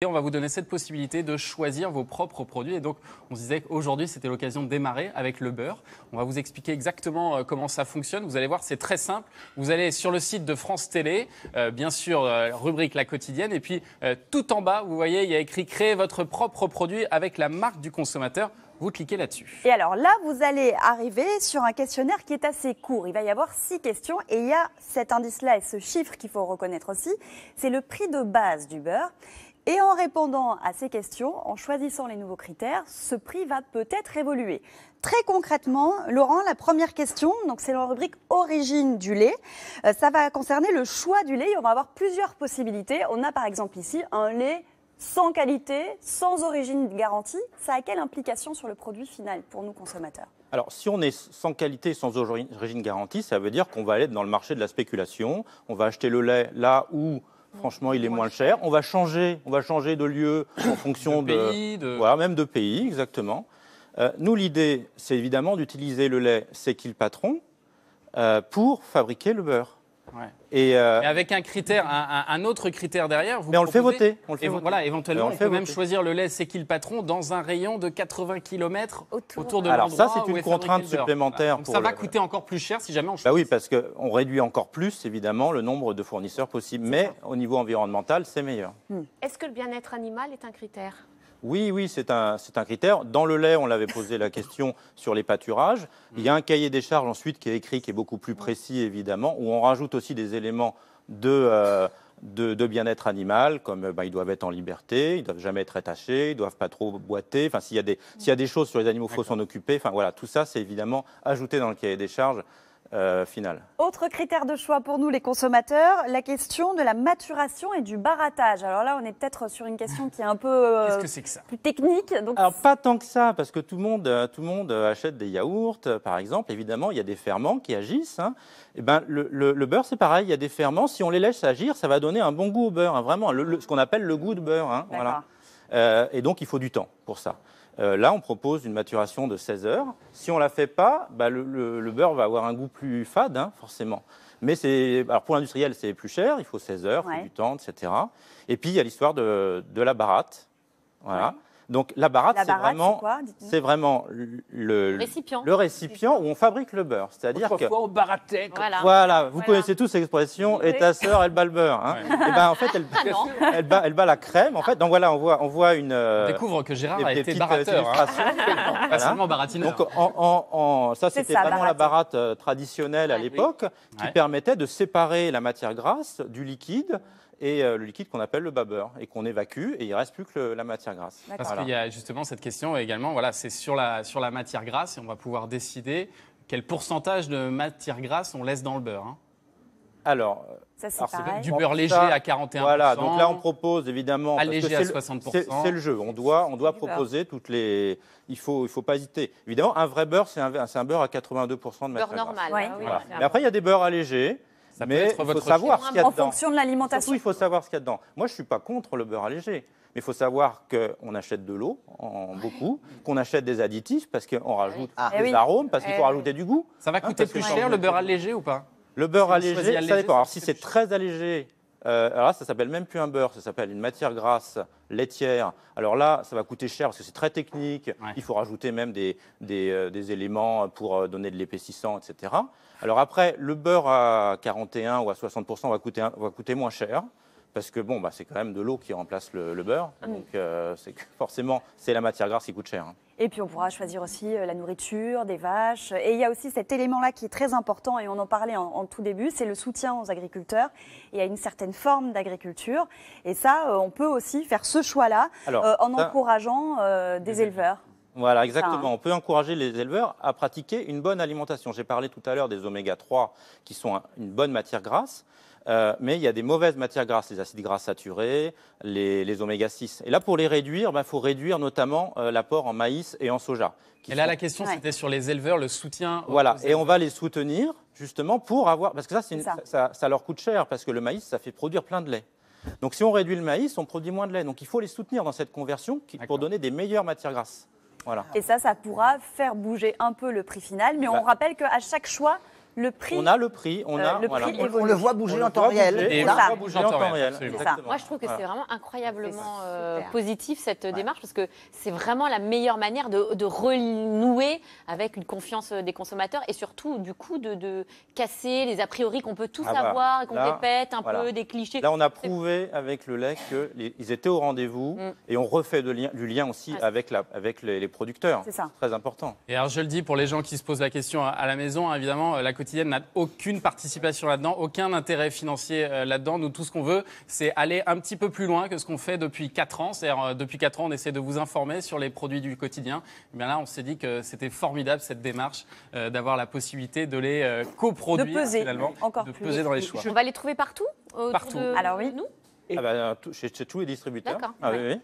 Et on va vous donner cette possibilité de choisir vos propres produits. Et donc, on se disait qu'aujourd'hui, c'était l'occasion de démarrer avec le beurre. On va vous expliquer exactement comment ça fonctionne. Vous allez voir, c'est très simple. Vous allez sur le site de France Télé, bien sûr, rubrique La Quotidienne. Et puis, tout en bas, vous voyez, il y a écrit « Créer votre propre produit avec la marque du consommateur ». Vous cliquez là-dessus. Et alors là, vous allez arriver sur un questionnaire qui est assez court. Il va y avoir 6 questions et il y a cet indice-là et ce chiffre qu'il faut reconnaître aussi. C'est le prix de base du beurre. Et en répondant à ces questions, en choisissant les nouveaux critères, ce prix va peut-être évoluer. Très concrètement, Laurent, la première question, donc c'est la rubrique origine du lait. Ça va concerner le choix du lait. On va avoir plusieurs possibilités. On a par exemple ici un lait sans qualité, sans origine garantie. Ça a quelle implication sur le produit final pour nous consommateurs ? Alors, si on est sans qualité, sans origine garantie, ça veut dire qu'on va aller dans le marché de la spéculation. On va acheter le lait là où franchement, il est moins cher. On va changer de lieu en fonction voilà, même de pays, exactement. Nous, l'idée, c'est évidemment d'utiliser le lait C'est qui le patron pour fabriquer le beurre. Ouais. Et avec un critère, un autre critère derrière. Mais on le fait voter. Voilà, éventuellement, on peut même choisir le lait C'est qui le patron dans un rayon de 80 km autour de l'endroit. Alors ça, c'est une contrainte supplémentaire. Donc ça va coûter encore plus cher si jamais on choisit. Bah oui, parce qu'on réduit encore plus, évidemment, le nombre de fournisseurs possibles. Mais au niveau environnemental, c'est meilleur. Est-ce que le bien-être animal est un critère ? Oui, c'est un critère. Dans le lait, on l'avait posé la question sur les pâturages. Il y a un cahier des charges ensuite qui est écrit, qui est beaucoup plus précis, évidemment, où on rajoute aussi des éléments de bien-être animal, comme ils doivent être en liberté, ils ne doivent jamais être attachés, ils ne doivent pas trop boiter. Enfin, s'il y a des choses sur les animaux, il faut s'en occuper. Enfin, voilà, tout ça, c'est évidemment ajouté dans le cahier des charges. Final. Autre critère de choix pour nous les consommateurs, la question de la maturation et du barattage. Alors là, on est peut-être sur une question qui est un peu Qu'est-ce que c'est que ça ? plus technique. Donc... Alors pas tant que ça, parce que tout le monde achète des yaourts, par exemple. Évidemment, il y a des ferments qui agissent. Hein. Et ben, le beurre, c'est pareil, il y a des ferments. Si on les laisse agir, ça va donner un bon goût au beurre. Hein, vraiment, ce qu'on appelle le goût de beurre. Hein, voilà. Et donc, il faut du temps pour ça. Là, on propose une maturation de 16 heures. Si on ne la fait pas, le beurre va avoir un goût plus fade, hein, forcément. Mais alors pour l'industriel, c'est plus cher, il faut 16 heures, il faut du temps, etc. Et puis, il y a l'histoire de la baratte. Voilà. Ouais. Donc, la baratte, c'est vraiment le récipient où on fabrique le beurre. C'est-à-dire autrefois, on barattait. Voilà, vous connaissez tous cette expression, et ta sœur, elle bat le beurre. Hein. Et ben, en fait, elle bat la crème. En fait, donc voilà, on voit une. On découvre que Gérard a été baratteur. Pas seulement baratineur. Donc, ça, c'était vraiment la baratte traditionnelle à l'époque, qui permettait de séparer la matière grasse du liquide. Et le liquide qu'on appelle le bas beurre et qu'on évacue et il ne reste plus que la matière grasse. Parce qu'il y a justement cette question également, voilà, c'est sur la matière grasse et on va pouvoir décider quel pourcentage de matière grasse on laisse dans le beurre. Hein. Alors c'est du beurre léger à 41%. Voilà, donc là on propose évidemment allégé à 60%. C'est le jeu. On doit proposer toutes les. Il faut pas hésiter. Évidemment, un vrai beurre, c'est un beurre à 82% de matière grasse. Beurre normal. Oui. Voilà. Mais après, il y a des beurres allégés. Mais il faut savoir ce qu'il y a dedans. En fonction de l'alimentation. Surtout, il faut savoir ce qu'il y a dedans. Moi, je ne suis pas contre le beurre allégé. Mais il faut savoir qu'on achète de l'eau, beaucoup, qu'on achète des additifs parce qu'on rajoute des arômes, parce qu'il faut rajouter du goût. Ça va coûter plus cher le beurre allégé ou pas ? Le beurre allégé, ça dépend. Alors, si c'est très allégé, alors là, ça s'appelle même plus un beurre, ça s'appelle une matière grasse laitière. Alors là, ça va coûter cher parce que c'est très technique. Ouais. Il faut rajouter même des éléments pour donner de l'épaississant, etc. Alors après, le beurre à 41 ou à 60% va coûter moins cher. Parce que bon, c'est quand même de l'eau qui remplace le beurre. Donc forcément, c'est la matière grasse qui coûte cher. Hein. Et puis on pourra choisir aussi la nourriture, des vaches. Et il y a aussi cet élément-là qui est très important, et on en parlait en tout début, c'est le soutien aux agriculteurs et à une certaine forme d'agriculture. Et ça, on peut aussi faire ce choix-là en encourageant des éleveurs. Voilà, exactement. On peut encourager les éleveurs à pratiquer une bonne alimentation. J'ai parlé tout à l'heure des oméga 3 qui sont une bonne matière grasse. Mais il y a des mauvaises matières grasses, les acides gras saturés, les oméga 6. Et là, pour les réduire, faut réduire notamment l'apport en maïs et en soja. Et là, la question, c'était sur les éleveurs, le soutien. Voilà, et on va les soutenir justement pour avoir. Parce que ça leur coûte cher, parce que le maïs, ça fait produire plein de lait. Donc si on réduit le maïs, on produit moins de lait. Donc il faut les soutenir dans cette conversion pour donner des meilleures matières grasses. Voilà. Et ça pourra faire bouger un peu le prix final. Mais on rappelle qu'à chaque choix, Le prix. On a le prix, le prix évolue. On le voit bouger en temps voit réel. bouger, Et on voilà. le voit bouger en temps réel. absolument. Exactement. Moi, je trouve que Voilà. c'est vraiment incroyablement Super. positif cette démarche parce que c'est vraiment la meilleure manière de renouer avec une confiance des consommateurs et surtout, du coup, de casser les a priori qu'on peut tous Ah bah, avoir et qu'on là, répète un voilà. peu, des clichés. Là, on a prouvé avec le lait qu'ils étaient au rendez-vous et on refait du lien aussi Ah, avec les producteurs. C'est ça. Très important. Et alors je le dis pour les gens qui se posent la question à la maison, évidemment, la quotidienne n'a aucune participation là-dedans, aucun intérêt financier là-dedans. Nous, tout ce qu'on veut, c'est aller un petit peu plus loin que ce qu'on fait depuis 4 ans. C'est-à-dire, depuis 4 ans, on essaie de vous informer sur les produits du quotidien. Et bien là, on s'est dit que c'était formidable cette démarche d'avoir la possibilité de les coproduire, De peser, finalement, encore de plus. peser dans les choix. On va les trouver partout autour Partout. de Alors oui. nous. Chez tous les distributeurs. D'accord, Ah, ouais. oui, oui.